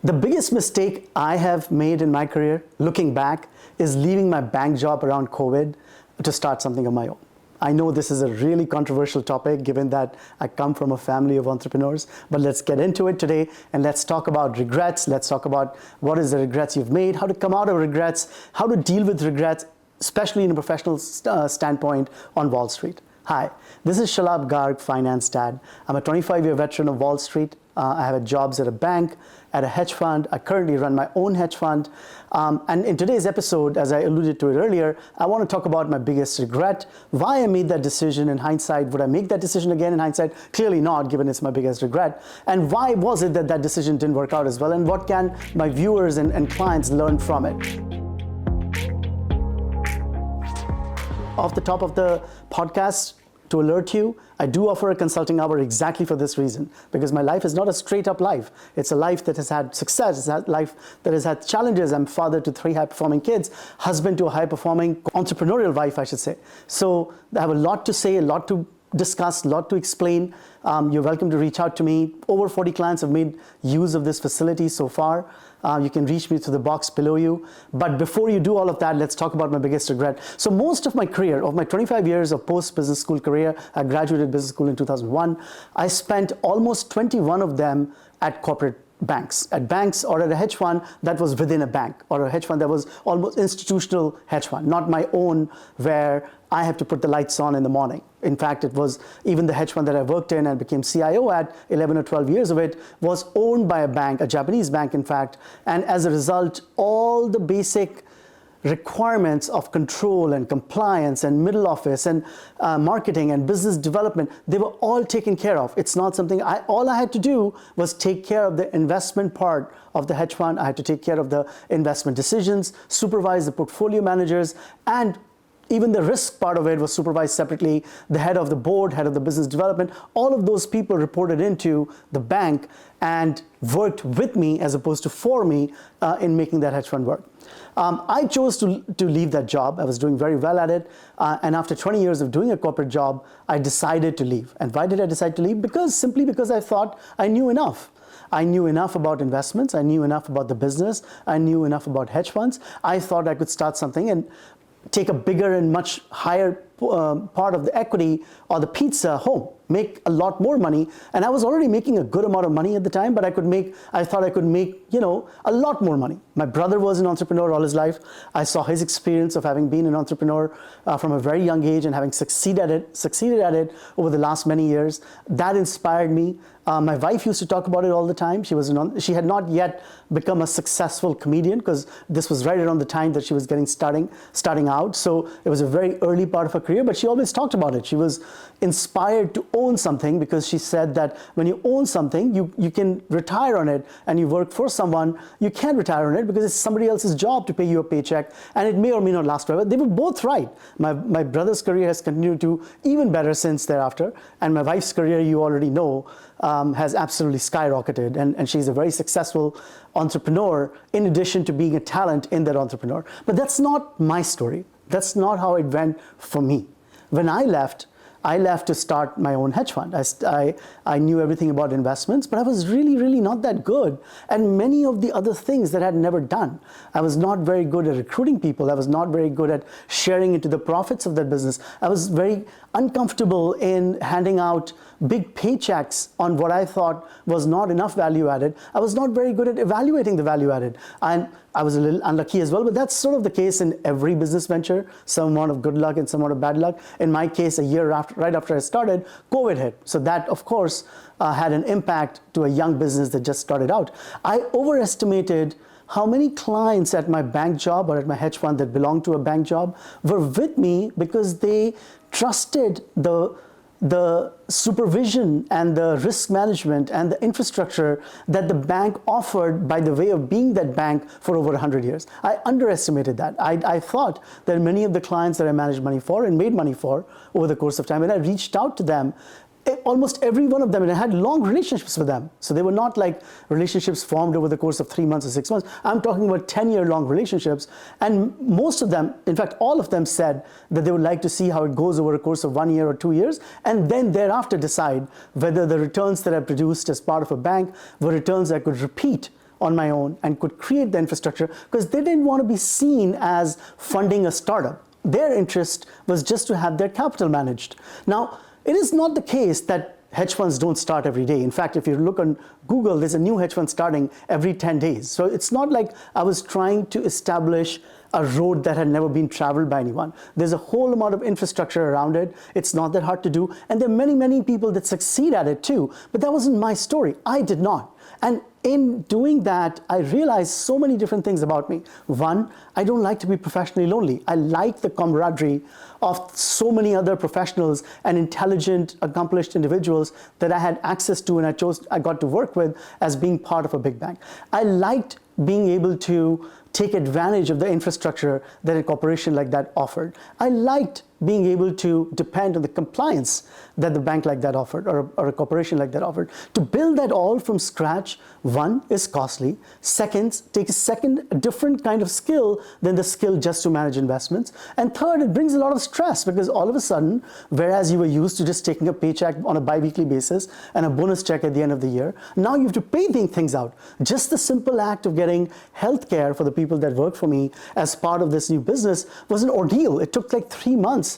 The biggest mistake I have made in my career, looking back, is leaving my bank job around COVID to start something of my own. I know this is a really controversial topic given that I come from a family of entrepreneurs, but let's get into it today and let's talk about regrets. Let's talk about what is the regrets you've made, how to come out of regrets, how to deal with regrets, especially in a professional standpoint on Wall Street. Hi, this is Shalabh Garg, Finance Dad. I'm a 25-year veteran of Wall Street. I have jobs at a bank, at a hedge fund. I currently run my own hedge fund. And in today's episode, as I alluded to it earlier, I want to talk about my biggest regret, why I made that decision in hindsight. Would I make that decision again in hindsight? Clearly not, given it's my biggest regret. And why was it that that decision didn't work out as well? And what can my viewers and clients learn from it? Off the top of the podcast, to alert you, I do offer a consulting hour exactly for this reason, because my life is not a straight up life. It's a life that has had success, it's a life that has had challenges. I'm father to 3 high-performing kids, husband to a high-performing entrepreneurial wife, I should say. So I have a lot to say, a lot to discuss, a lot to explain. You're welcome to reach out to me. Over 40 clients have made use of this facility so far. You can reach me through the box below you. But before you do all of that, let's talk about my biggest regret. So most of my career, of my 25 years of post-business school career, I graduated business school in 2001. I spent almost 21 of them at corporate banks, at banks or at a hedge fund that was within a bank, or a hedge fund that was almost institutional hedge fund, not my own where I have to put the lights on in the morning. In fact, it was even the hedge fund that I worked in and became CIO at, 11 or 12 years of it, was owned by a bank, a Japanese bank in fact, and as a result, all the basic requirements of control and compliance and middle office and marketing and business development, they were all taken care of. It's not something, all I had to do was take care of the investment part of the hedge fund. I had to take care of the investment decisions, supervise the portfolio managers, and even the risk part of it was supervised separately. The head of the board, head of the business development, all of those people reported into the bank and worked with me as opposed to for me in making that hedge fund work. I chose to leave that job. I was doing very well at it. And after 20 years of doing a corporate job, I decided to leave. And why did I decide to leave? Simply because I thought I knew enough. I knew enough about investments. I knew enough about the business. I knew enough about hedge funds. I thought I could start something and take a bigger and much higher part of the equity or the pizza home, make a lot more money. And I was already making a good amount of money at the time, but I thought I could make, a lot more money. My brother was an entrepreneur all his life. I saw his experience of having been an entrepreneur from a very young age and having succeeded at it over the last many years. That inspired me. My wife used to talk about it all the time. She had not yet become a successful comedian because this was right around the time that she was starting out. So it was a very early part of her career, but she always talked about it. She was inspired to own something because she said that when you own something, you can retire on it, and you work for someone, you can't retire on it because it's somebody else's job to pay you a paycheck, and it may or may not last forever. They were both right. My brother's career has continued to even better since thereafter, and my wife's career, you already know, has absolutely skyrocketed, and she's a very successful entrepreneur in addition to being a talent in that entrepreneur. But that's not my story. That's not how it went for me. When I left to start my own hedge fund. I knew everything about investments, but I was really not that good at many of the other things that I had never done. I was not very good at recruiting people. I was not very good at sharing into the profits of that business. I was very uncomfortable in handing out big paychecks on what I thought was not enough value added. I was not very good at evaluating the value added. And I was a little unlucky as well, but that's sort of the case in every business venture. Some amount of good luck and some amount of bad luck. In my case, a year right after I started, COVID hit. So that, of course, had an impact to a young business that just started out. I overestimated how many clients at my bank job or at my hedge fund that belonged to a bank job were with me because they trusted the supervision and the risk management and the infrastructure that the bank offered by the way of being that bank for over 100 years. I underestimated that. I thought that many of the clients that I managed money for and made money for over the course of time, and I reached out to them, almost every one of them, and I had long relationships with them. So they were not like relationships formed over the course of 3 months or 6 months. I'm talking about 10-year-long relationships. And most of them, in fact, all of them said that they would like to see how it goes over a course of 1 year or 2 years, and then thereafter decide whether the returns that I produced as part of a bank were returns I could repeat on my own and could create the infrastructure because they didn't want to be seen as funding a startup. Their interest was just to have their capital managed. Now, it is not the case that hedge funds don't start every day. In fact, if you look on Google, there's a new hedge fund starting every 10 days. So it's not like I was trying to establish a road that had never been traveled by anyone. There's a whole amount of infrastructure around it. It's not that hard to do. And there are many, many people that succeed at it too. But that wasn't my story. I did not. And in doing that, I realized so many different things about me. One, I don't like to be professionally lonely. I like the camaraderie of so many other professionals and intelligent, accomplished individuals that I had access to and I got to work with as being part of a big bank. I liked being able to take advantage of the infrastructure that a corporation like that offered. I liked being able to depend on the compliance that the bank like that offered or a corporation like that offered. To build that all from scratch, one, is costly. Second, takes a different kind of skill than the skill just to manage investments. And third, it brings a lot of stress because all of a sudden, whereas you were used to just taking a paycheck on a bi-weekly basis and a bonus check at the end of the year, now you have to pay things out. Just the simple act of getting health care for the people that work for me as part of this new business was an ordeal. It took like 3 months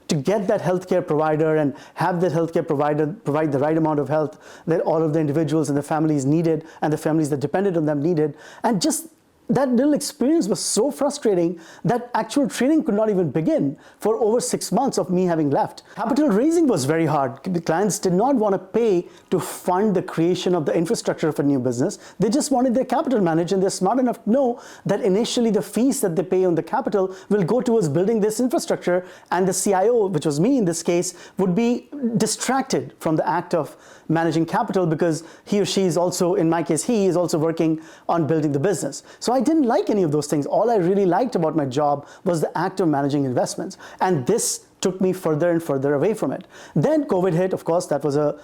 to get that healthcare provider and have that healthcare provider provide the right amount of health that all of the individuals and the families needed and the families that depended on them needed. And just that little experience was so frustrating that actual training could not even begin for over 6 months of me having left. Capital raising was very hard. The clients did not want to pay to fund the creation of the infrastructure of a new business. They just wanted their capital managed, and they're smart enough to know that initially the fees that they pay on the capital will go towards building this infrastructure, and the CIO, which was me in this case, would be distracted from the act of managing capital because he or she is also, in my case, he is also working on building the business. So I didn't like any of those things. All I really liked about my job was the act of managing investments. And this took me further and further away from it. Then COVID hit, of course, that was a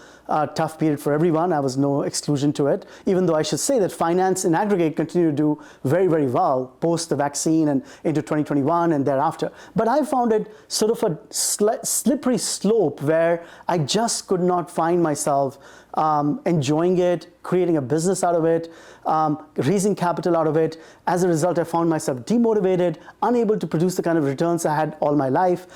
tough period for everyone. I was no exclusion to it, even though I should say that finance in aggregate continued to do very, very well post the vaccine and into 2021 and thereafter. But I found it sort of a slippery slope where I just could not find myself enjoying it, creating a business out of it, raising capital out of it. As a result, I found myself demotivated, unable to produce the kind of returns I had all my life.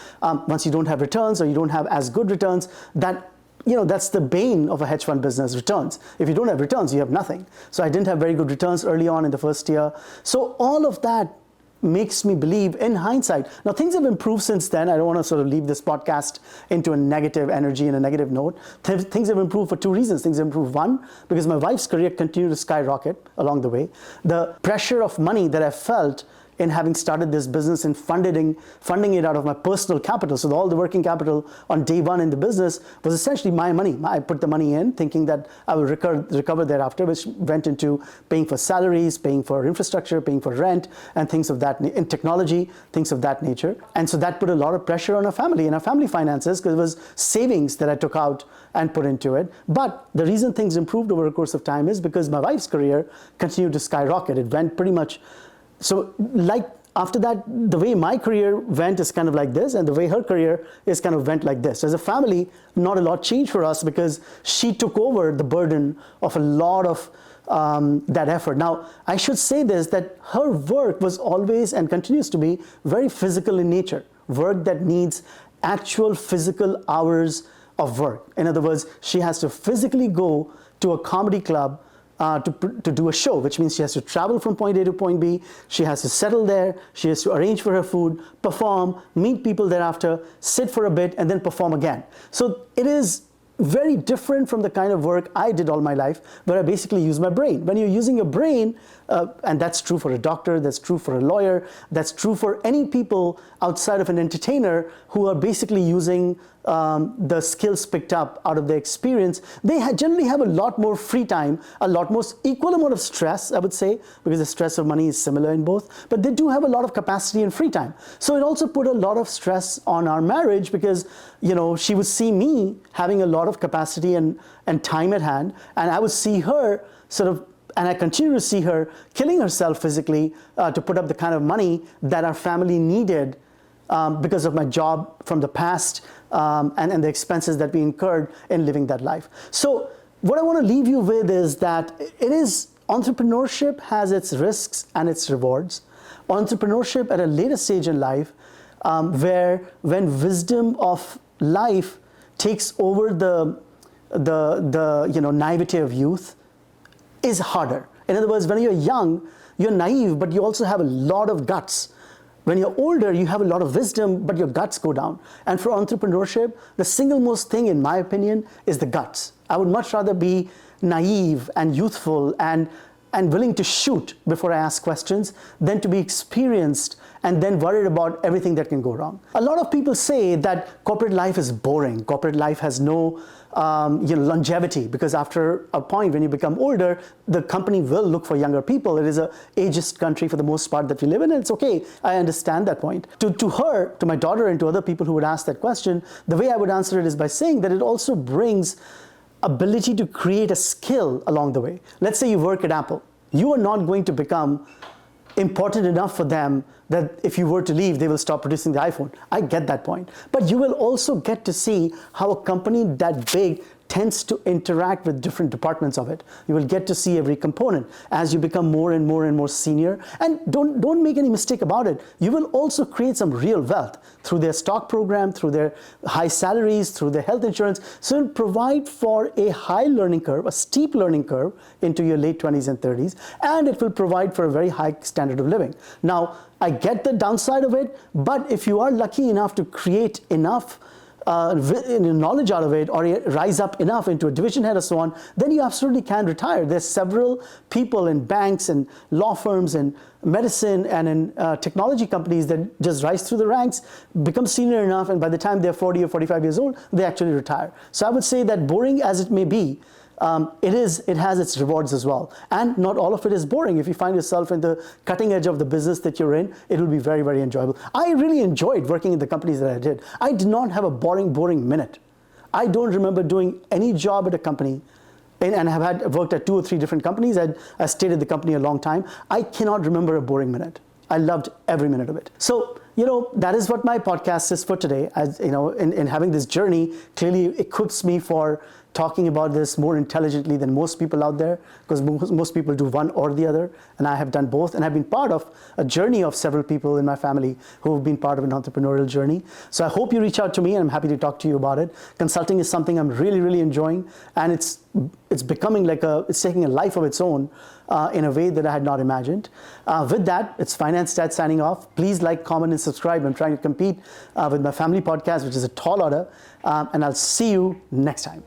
Once you don't have returns or you don't have as good returns, that's the bane of a hedge fund business, returns. If you don't have returns, you have nothing. So I didn't have very good returns early on in the first year. So all of that makes me believe, in hindsight, now things have improved since then. I don't want to sort of leave this podcast into a negative energy and a negative note. Things have improved for 2 reasons. Things have improved, one, because my wife's career continued to skyrocket along the way. The pressure of money that I felt in having started this business and funding it out of my personal capital. So all the working capital on day one in the business was essentially my money. I put the money in thinking that I will recover thereafter, which went into paying for salaries, paying for infrastructure, paying for rent, and things of that, in technology, things of that nature. And so that put a lot of pressure on our family and our family finances because it was savings that I took out and put into it. But the reason things improved over a course of time is because my wife's career continued to skyrocket. It went pretty much. So like after that, the way my career went is kind of like this, and the way her career is kind of went like this. As a family, not a lot changed for us because she took over the burden of a lot of that effort. Now, I should say this, that her work was always and continues to be very physical in nature. Work that needs actual physical hours of work. In other words, she has to physically go to a comedy club to do a show, which means she has to travel from point A to point B, she has to settle there, she has to arrange for her food, perform, meet people thereafter, sit for a bit, and then perform again. So it is very different from the kind of work I did all my life, where I basically use my brain. When you're using your brain, and that's true for a doctor, that's true for a lawyer, that's true for any people outside of an entertainer who are basically using the skills picked up out of their experience, they generally have a lot more free time, a lot more equal amount of stress, I would say, because the stress of money is similar in both, but they do have a lot of capacity and free time. So it also put a lot of stress on our marriage because, she would see me having a lot of capacity and time at hand, and I would see her and I continue to see her killing herself physically to put up the kind of money that our family needed because of my job from the past and the expenses that we incurred in living that life. So what I want to leave you with is that it is entrepreneurship has its risks and its rewards. Entrepreneurship at a later stage in life, where when wisdom of life takes over the naivety of youth, is harder. In other words, when you're young, you're naive, but you also have a lot of guts. When you're older, you have a lot of wisdom, but your guts go down. And for entrepreneurship, the single most thing, in my opinion, is the guts. I would much rather be naive and youthful and willing to shoot before I ask questions than to be experienced and then worried about everything that can go wrong. A lot of people say that corporate life is boring. Corporate life has no longevity, because after a point when you become older, the company will look for younger people. It is an ageist country for the most part that we live in, and it's okay. I understand that point. To her, to my daughter, and to other people who would ask that question, the way I would answer it is by saying that it also brings ability to create a skill along the way. Let's say you work at Apple. You are not going to become important enough for them that if you were to leave, they will stop producing the iPhone. I get that point. But you will also get to see how a company that big tends to interact with different departments of it. You will get to see every component as you become more and more senior. And don't make any mistake about it. You will also create some real wealth through their stock program, through their high salaries, through their health insurance. So it'll provide for a high learning curve, a steep learning curve into your late 20s and 30s, and it will provide for a very high standard of living. Now, I get the downside of it, but if you are lucky enough to create enough knowledge out of it, or rise up enough into a division head or so on, then you absolutely can retire. There's several people in banks and law firms and medicine and in technology companies that just rise through the ranks, become senior enough, and by the time they're 40 or 45 years old, they actually retire. So I would say that boring as it may be, it has its rewards as well. And not all of it is boring. If you find yourself in the cutting edge of the business that you're in, it will be very, very enjoyable. I really enjoyed working in the companies that I did. I did not have a boring minute. I don't remember doing any job at a company, and have worked at 2 or 3 different companies. I stayed at the company a long time. I cannot remember a boring minute. I loved every minute of it. So, that is what my podcast is for today. As in having this journey, clearly equips me for talking about this more intelligently than most people out there, because most people do one or the other, and I have done both, and I've been part of a journey of several people in my family who have been part of an entrepreneurial journey. So I hope you reach out to me, and I'm happy to talk to you about it. Consulting is something I'm really, really enjoying, and it's becoming it's taking a life of its own in a way that I had not imagined. With that, it's Finance Dad signing off. Please like, comment, and subscribe. I'm trying to compete with my family podcast, which is a tall order, and I'll see you next time.